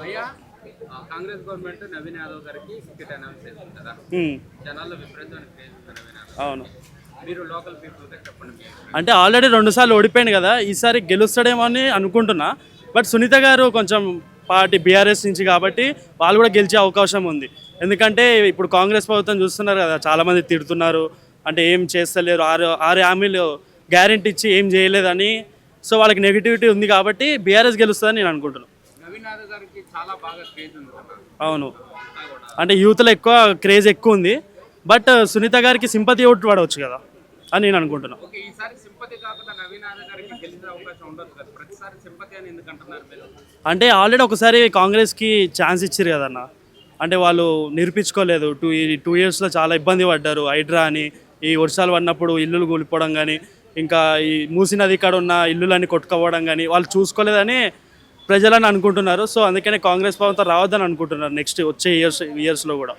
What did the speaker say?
భయ్యా కాంగ్రెస్ గవర్నమెంట్ నవీన్ యాదవ్ గారికి ticket announce చేసింది కదా. జనాల్లో విపరీతమైన క్రేజ్ ఉంది నవీన్ యాదవ్. అవును. మీరు లోకల్ పీపుల్ గా చెప్పండి మీ అంటే ఆల్రెడీ 2 సార్లు ఓడిపోయాడు కదా, ఈసారి గెలుస్తాడేమో అని అనుకుంటున్నా. బట్ సునీత గారు కొంచెం పార్టీ బీఆర్ఎస్ నుంచి కాబట్టి వాళ్ళు కూడా గెలిచే అవకాశం ఉంది. ఎందుకంటే ఇప్పుడు కాంగ్రెస్ ప్రభుత్వం చూస్తున్నారు కదా, చాలామంది తిడుతున్నారు, అంటే ఏం చేస్తలేరు, ఆరు ఆరు హామీలు గ్యారెంటీ ఇచ్చి ఏం చేయలేదని. సో వాళ్ళకి నెగిటివిటీ ఉంది కాబట్టి బీఆర్ఎస్ గెలుస్తుందని నేను అనుకుంటున్నాను. నవీన్ యాదవ్ గారికి చాలా బాగా క్రేజ్ ఉంది కదా. అవును, అంతా కూడా అంటే యూత్లో ఎక్కువ క్రేజ్ ఎక్కువ ఉంది. బట్ సునీత గారికి సింపతి ఓటు పడవచ్చు కదా అని నేను అనుకుంటున్నాను. ఓకే, ఈసారి సింపతి కాకుండా నవీన్ యాదవ్ గారికి గెలిచే అవకాశం ఉండదు కదా. ప్రతిసారి సింపతి అని ఎందుకు అంటున్నారు మీరు? అంటే ఆల్రెడీ ఒకసారి కాంగ్రెస్కి ఛాన్స్ ఇచ్చారు కదన్న, అంటే వాళ్ళు నిరూపించుకోలేదు. 2 ఇయర్స్లో చాలా ఇబ్బంది పడ్డారు. హైడ్రా అని ఈ వర్షాలు పడినప్పుడు ఇల్లులు కూలిపోవడం కానీ, ఇంకా ఈ మూసీ నది కాడ ఉన్న ఇల్లులన్నీ కొట్టుకోవడం కానీ వాళ్ళు చూసుకోలేదని ప్రజలని అనుకుంటున్నారు. సో అందుకనే కాంగ్రెస్ ప్రభుత్వం రావద్దని అనుకుంటున్నారు నెక్స్ట్ వచ్చే ఇయర్స్లో కూడా.